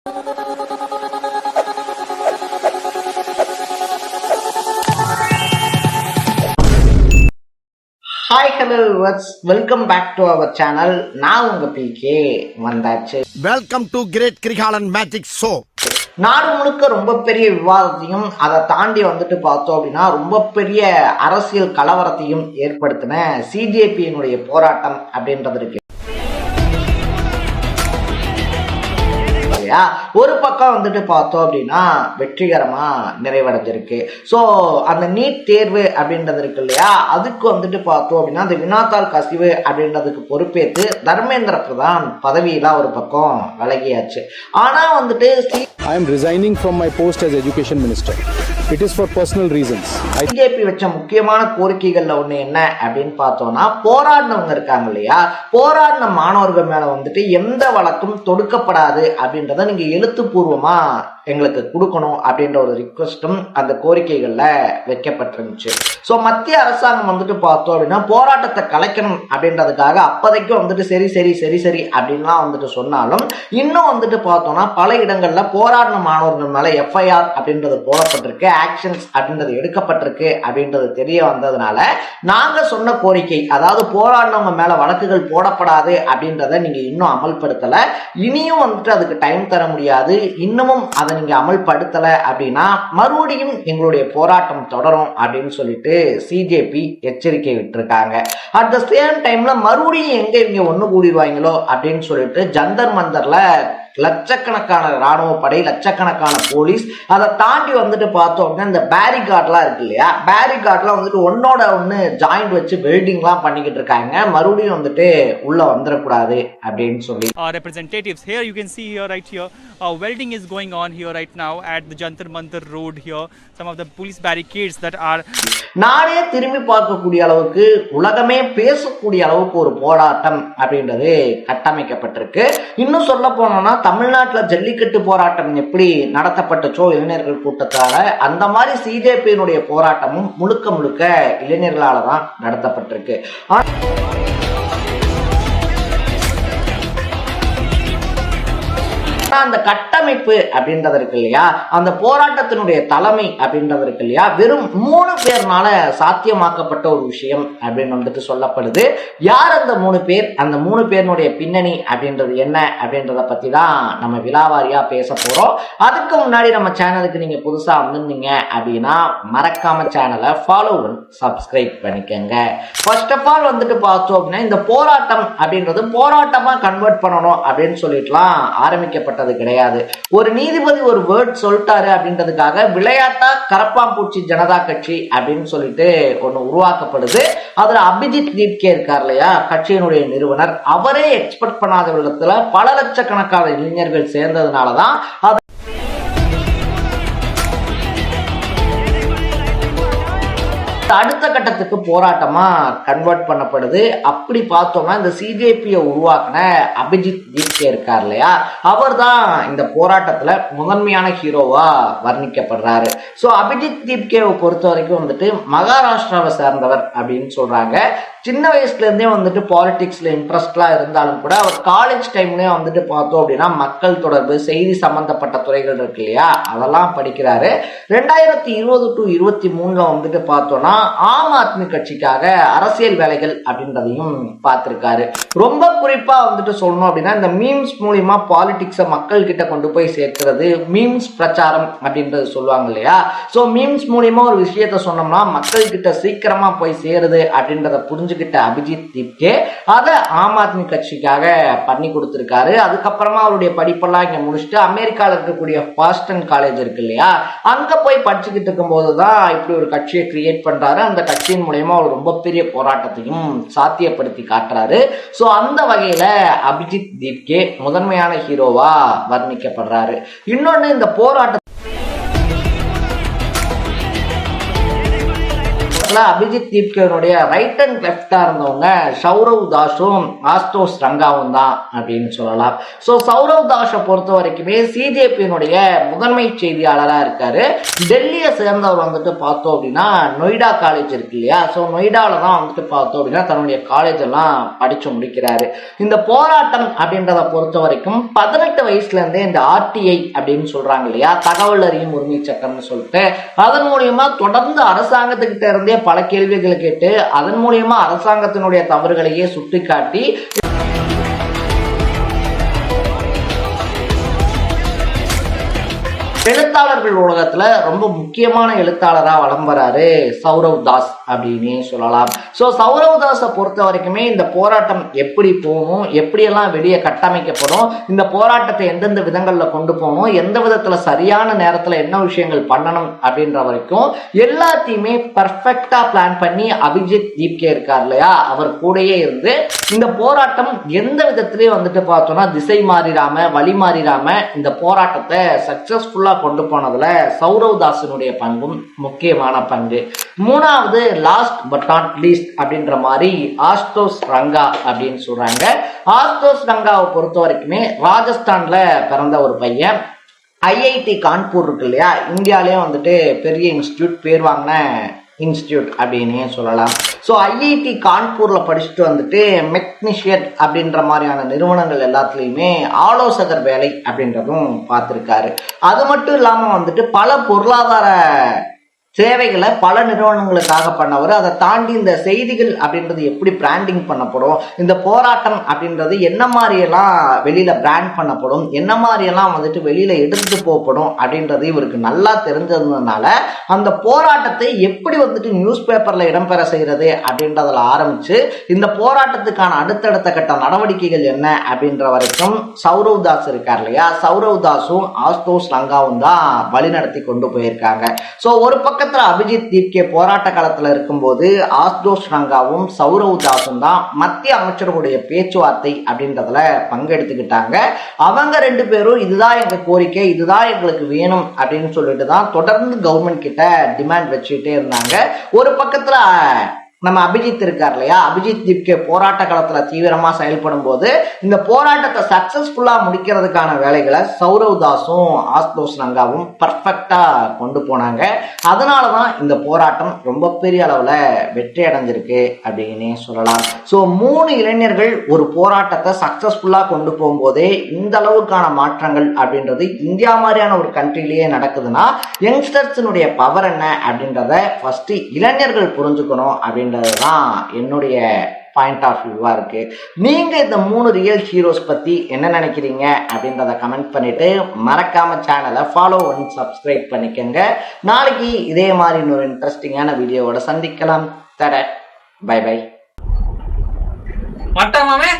Hi, hello, welcome back to our channel. நான் உங்க பிகே வந்தாச்சு. Welcome to great Kirikalan magic show. நாடு முழுக்க ரொம்ப பெரிய விவாதத்தையும் அதை தாண்டி பார்த்தோம் அப்படின்னா ரொம்ப பெரிய அரசியல் கலவரத்தையும் ஏற்படுத்தின சிஜேபியினுடைய போராட்டம் அப்படின்றது இருக்கு. ஒரு பக்கம் பார்த்தோம் அப்படின்னா வெற்றிகரமா நிறைவடைஞ்சிருக்கு. சோ அந்த நீட் தேர்வு அப்படின்றது இருக்கு இல்லையா, அதுக்கு பார்த்தோம் அப்படின்னா அந்த வினாத்தாள் கசிவு அப்படின்றதுக்கு பொறுப்பேற்று தர்மேந்திர பிரதான் பதவியெல்லாம் ஒரு பக்கம் விலகியாச்சு. ஆனா I am resigning from my post as education minister. It is for personal reasons. BJP வச்ச முக்கியமான கோரிக்கைகள்ல ஒண்ணு என்ன அப்படின்னு பார்த்தோம்னா, போராடினவங்க இருக்காங்க இல்லையா, போராடின மாணவர்கள் மேல எந்த வழக்கும் தொடுக்கப்படாது அப்படின்றத நீங்க எழுத்துப்பூர்வமா எங்களுக்கு கொடுக்கணும் அப்படின்ற ஒரு ரிக்வெஸ்டும் அந்த கோரிக்கைகள்ல வைக்கப்பட்டிருந்துச்சு. சோ மத்திய அரசாங்கம் பார்த்தோம் அப்படின்னா போராட்டத்தை கலைக்கணும் அப்படின்றதுக்காக அப்போதைக்கு சரி சரி சரி சரி அப்படின்லாம் சொன்னாலும் இன்னும் பார்த்தோம்னா பல இடங்கள்ல போராடின மாணவர்கள் மேல எஃப்ஐஆர் அப்படின்றது போடப்பட்டிருக்கு, ஆக்ஷன்ஸ் அப்படின்றது எடுக்கப்பட்டிருக்கு அப்படின்றது தெரிய வந்ததுனால நாங்க சொன்ன கோரிக்கை, அதாவது போராடினவங்க மேல வழக்குகள் போடப்படாது அப்படின்றத நீங்க இன்னும் அமல்படுத்தல, இனியும் அதுக்கு டைம் தர முடியாது, இன்னமும் அதை நீங்க அமல்படுத்தல அப்படின்னா மறுபடியும் எங்களுடைய போராட்டம் தொடரும் அப்படின்னு சொல்லிட்டு சிஜேபி எச்சரிக்கை விட்டுருக்காங்க. அட் த சேம் டைம்ல மறுபடியும் எங்க இங்க ஒண்ணு கூடிடுவாங்களோ அப்படின்னு சொல்லிட்டு ஜந்தர் மந்தர்ல லட்சக்கணக்கான ராணுவ படை, லட்சக்கணக்கான போலீஸ், அதை தாண்டி பார்த்தோம் அப்படின்னா இந்த பேரிகார்ட்லாம் இருக்கு இல்லையா, பேரிகார்ட்லாம் ஒன்னோட ஒண்ணு ஜாயிண்ட் வச்சு வெல்டிங்லாம் பண்ணிக்கிட்டு இருக்காங்க, மறுபடியும் உள்ள வந்துடக்கூடாது அப்படின்னு சொல்லி. Representatives here you can see here right here welding is going on here right now at the Jantar Mantar road here. Some of the police barricades that are நானே திரும்பி பார்க்கக்கூடிய அளவுக்கு, உலகமே பேசக்கூடிய அளவுக்கு ஒரு போராட்டம் அப்படின்றது கட்டமைக்கப்பட்டிருக்கு. இன்னும் சொல்ல போனோம்னா தமிழ்நாட்டில் ஜல்லிக்கட்டு போராட்டம் எப்படி நடத்தப்பட்டுச்சோ இளைஞர்கள் கூட்டத்தால, அந்த மாதிரி சிஜேபியினுடைய போராட்டமும் முழுக்க முழுக்க இளைஞர்களால தான் நடத்தப்பட்டிருக்கு. அந்த கட்டமைப்பு அப்படின்றது இருக்கு இல்லையா, அந்த போராட்டத்தினுடைய தலைமை அப்படின்றது இருக்கு இல்லையா, வெறும் 3 பேர்னால சாத்தியமாக்கப்பட்ட ஒரு விஷயம் அப்படின்னு சொல்லப்படுது. யார் அந்த 3 பேர், அந்த 3 பேருடைய பின்னணி அப்படின்றது என்ன அப்படின்றத பத்தி தான் நம்ம விலாவாரியா பேச போறோம். அதுக்கு முன்னாடி நம்ம சேனலுக்கு நீங்க புதுசா வந்திருந்தீங்க அப்படின்னா மறக்காம சேனலை ஃபாலோ பண்ணி சப்ஸ்கிரைப் பண்ணிக்கங்க. ஃபர்ஸ்ட் ஆஃப் ஆல் பார்த்தோம் அப்படின்னா இந்த போராட்டம் அப்படின்றது போராட்டமா கன்வெர்ட் பண்ணணும் அப்படின்னு சொல்லிட்டுலாம் ஆரம்பிக்கப்பட்ட கிடையாது. ஒரு நீதிபதி ஒரு வேர்ட் சொல்லிட்டாரு அப்படின்றதுக்காக விளையாட்டா கரப்பாம்பூச்சி ஜனதா கட்சி அப்படின்னு சொல்லிட்டு ஒண்ணு உருவாக்கப்படுது. அதுல அபிஜித் தீப்கே இருக்கார் இல்லையா, கட்சியினுடைய நிறுவனர், அவரே எக்ஸ்பெக்ட் பண்ணாத விதத்துல பல லட்சக்கணக்கான இளைஞர்கள் சேர்ந்ததுனாலதான் அடுத்த கட்டத்துக்கு போராட்டமா கன்வெர்ட் பண்ணப்படுது. அப்படி பார்த்தோம்னா இந்த சிஜேபியை உருவாக்கின அபிஜித் தீப்கே இருக்கார் இல்லையா, அவர் தான் இந்த போராட்டத்துல முதன்மையான ஹீரோவா வர்ணிக்கப்படுறாரு. சோ அபிஜித் தீப்கேவை பொறுத்த வரைக்கும் மகாராஷ்டிராவை சேர்ந்தவர் அப்படின்னு சொல்றாங்க. சின்ன வயசுல இருந்தே பாலிடிக்ஸ்ல இன்ட்ரெஸ்ட்லா இருந்தாலும் கூட அவர் காலேஜ் டைம்லயே பார்த்தோம் அப்படின்னா மக்கள் தொடர்பு, செய்தி சம்பந்தப்பட்ட துறைகள் இருக்கு இல்லையா, அதெல்லாம் படிக்கிறாரு. 2020 to 23 பார்த்தோம்னா ஆம் ஆத்மி கட்சிக்காக அரசியல் வேலைகள் அப்படின்றதையும் பார்த்திருக்காரு. ரொம்ப குறிப்பா சொல்லணும் அப்படின்னா இந்த மீம்ஸ் மூலியமா பாலிடிக்ஸை மக்கள் கிட்ட கொண்டு போய் சேர்க்கிறது, மீம்ஸ் பிரச்சாரம் அப்படின்றது சொல்லுவாங்க இல்லையா. சோ மீம்ஸ் மூலியமா ஒரு விஷயத்த சொன்னோம்னா மக்கள் கிட்ட சீக்கிரமா போய் சேருது அப்படின்றத புரிஞ்சுக்கிட்ட அபிஜித் தீப்கே அதை ஆம் ஆத்மி கட்சிக்காக பண்ணி கொடுத்திருக்காரு. அதுக்கப்புறமா அவருடைய படிப்பெல்லாம் இங்க முடிச்சுட்டு அமெரிக்கால இருக்கக்கூடிய பாஸ்டன் காலேஜ் இருக்கு இல்லையா, அங்க போய் படிச்சுக்கிட்டு இருக்கும் போதுதான் இப்படி ஒரு கட்சியை கிரியேட் பண்றாரு. அந்த கட்சியின் மூலமா ஒரு ரொம்ப பெரிய போராட்டத்தையும் சாத்தியப்படுத்தி காட்டுறாரு. சோ அந்த வகையில அபிஜித் தீப்கே முதன்மையான ஹீரோவா வர்ணிக்கப்படுறாரு. இன்னொன்னு இந்த போராட்ட போராட்டத்துல அபிஜித் தீப்கேனுடைய ரைட் அண்ட் லெப்டா இருந்தவங்க சௌரவ் தாஸும் ஆஸ்தோஷ் ரங்காவும் தான் அப்படின்னு சொல்லலாம். ஸோ சௌரவ் தாஸை பொறுத்த வரைக்குமே சிஜேபியினுடைய முதன்மை செய்தியாளரா இருக்காரு. டெல்லியை சேர்ந்தவர் வந்துட்டு பார்த்தோம் அப்படின்னா நொய்டா காலேஜ் இருக்கு இல்லையா, ஸோ நொய்டால தான் வந்துட்டு பார்த்தோம் அப்படின்னா தன்னுடைய காலேஜ் எல்லாம் படிச்சு முடிக்கிறாரு. இந்த போராட்டம் அப்படின்றத பொறுத்த வரைக்கும் 18 வயசுல இருந்தே இந்த ஆர்டிஐ அப்படின்னு சொல்றாங்க இல்லையா, தகவல் அறியும் உரிமை சட்டம்னு சொல்லிட்டு, அதன் மூலியமா தொடர்ந்து அரசாங்கத்துக்கிட்ட இருந்தே பல கேள்விகள் கேட்டு அதன் மூலியமா அரசாங்கத்தினுடைய தவறுகளையே சுட்டிக்காட்டி எழுத்தாளர்கள் உலகத்துல ரொம்ப முக்கியமான எழுத்தாளரா வலம் வராரு சௌரவ் தாஸ் அப்படின்னு சொல்லலாம். ஸோ சௌரவ் தாஸை பொறுத்த வரைக்குமே இந்த போராட்டம் எப்படி போகணும், எப்படியெல்லாம் வெளியே கட்டமைக்கப்படும், இந்த போராட்டத்தை எந்தெந்த விதங்கள்ல கொண்டு போகணும், எந்த விதத்துல சரியான நேரத்துல என்ன விஷயங்கள் பண்ணணும் அப்படின்ற வரைக்கும் எல்லாத்தையுமே பர்ஃபெக்டா பிளான் பண்ணி அபிஜித் தீப்கே இருக்கார் இல்லையா, அவர் கூடயே இருந்து இந்த போராட்டம் எந்த விதத்திலேயே வந்துட்டு பார்த்தோம்னா திசை மாறிடாம வழி மாறிடாம இந்த போராட்டத்தை சக்சஸ்ஃபுல்லா கொண்டு போனதுல சௌரவ் தாஸினுடைய பங்கும் முக்கியமான பங்கு. மூணாவது லாஸ்ட் பட் நாட் லீஸ்ட் அப்படின்ற மாதிரி ஆஸ்தோஷ் ரங்கா அப்படின்னு சொல்றாங்க. ஆஸ்தோஷ் ரங்காவை பொறுத்த வரைக்குமே ராஜஸ்தான்ல பிறந்த ஒரு பையன். ஐஐடி கான்பூர் இருக்கு இல்லையா, இந்தியாலேயே வந்துட்டு பெரிய இன்ஸ்டியூட், பேர் வாங்கின இன்ஸ்டியூட் அப்படின்னே சொல்லலாம். ஸோ ஐஐடி கான்பூர்ல படிச்சுட்டு வந்துட்டு மெக்னிஷியன் அப்படின்ற மாதிரியான நிறுவனங்கள் எல்லாத்துலேயுமே ஆலோசகர் வேலை அப்படின்றதும் பார்த்துருக்காரு. அது மட்டும் இல்லாமல் வந்துட்டு பல பொருளாதார சேவைகளை பல நிறுவனங்களுக்காக பண்ணவர். அதை தாண்டி இந்த செய்திகள் அப்படின்றது எப்படி பிராண்டிங் பண்ணப்படும், இந்த போராட்டம் அப்படின்றது என்ன மாதிரியெல்லாம் வெளியில பிராண்ட் பண்ணப்படும், என்ன மாதிரியெல்லாம் வந்துட்டு வெளியில எடுத்துட்டு போகப்படும் அப்படின்றது இவருக்கு நல்லா தெரிஞ்சதுனால அந்த போராட்டத்தை எப்படி வந்துட்டு நியூஸ் பேப்பர்ல இடம்பெற செய்யறது அப்படின்றதுல ஆரம்பிச்சு இந்த போராட்டத்துக்கான அடுத்தடுத்த கட்ட நடவடிக்கைகள் என்ன அப்படின்ற வரைக்கும் சௌரவ் தாஸ் இருக்கார் இல்லையா, சௌரவ் தாஸும் ஆஸ்தோஷ் ரங்காவும் தான் வழிநடத்தி கொண்டு போயிருக்காங்க. ஸோ ஒரு பக்கத்துல அபிஜித் தீப்கே போராட்ட காலத்துல இருக்கும்போது ஆஸ்தோஷ் ரங்காவும் சௌரவ் தாஸும் தான் மத்திய அமைச்சர்களுடைய பேச்சுவார்த்தை அப்படின்றதுல பங்கெடுத்துக்கிட்டாங்க. அவங்க ரெண்டு பேரும் இதுதான் எங்க கோரிக்கை, இதுதான் எங்களுக்கு வேணும் அப்படின்னு சொல்லிட்டு தான் தொடர்ந்து கவர்மெண்ட் கிட்ட டிமாண்ட் வச்சுக்கிட்டே இருந்தாங்க. ஒரு பக்கத்துல நம்ம அபிஜித் இருக்கார் இல்லையா, அபிஜித் தீப்கே போராட்ட காலத்துல தீவிரமா செயல்படும் போது இந்த போராட்டத்தை சக்சஸ்ஃபுல்லா முடிக்கிறதுக்கான வேலைகளை சௌரவ் தாஸும் ஆஸ்தோஷ் ரங்காவும் பர்ஃபெக்டா கொண்டு போனாங்க. அதனாலதான் இந்த போராட்டம் ரொம்ப பெரிய அளவுல வெற்றி அடைஞ்சிருக்கு அப்படின்னு சொல்லலாம். ஸோ 3 இளைஞர்கள் ஒரு போராட்டத்தை சக்சஸ்ஃபுல்லா கொண்டு போகும்போதே இந்த அளவுக்கான மாற்றங்கள் அப்படின்றது இந்தியா மாதிரியான ஒரு கண்ட்ரிலேயே நடக்குதுன்னா யங்ஸ்டர்ஸினுடைய பவர் என்ன அப்படின்றத ஃபர்ஸ்ட் இளைஞர்கள் புரிஞ்சுக்கணும் அப்படின்னு தான் என்னுடைய பாயிண்ட் ஆஃப் வியூவா இருக்கு. நீங்க இந்த 3 ரியல் ஹீரோஸ் பத்தி என்ன நினைக்கிறீங்க அப்படின்றத கமெண்ட் பண்ணிட்டு மறக்காம சேனலை ஃபாலோ பண்ணி சப்ஸ்கிரைப் பண்ணிக்கோங்க. நாளைக்கு இதே மாதிரி இன்னொரு இன்ட்ரெஸ்டிங்கான வீடியோவோட சந்திக்கலாம். தட பை பை. மட்டமாமே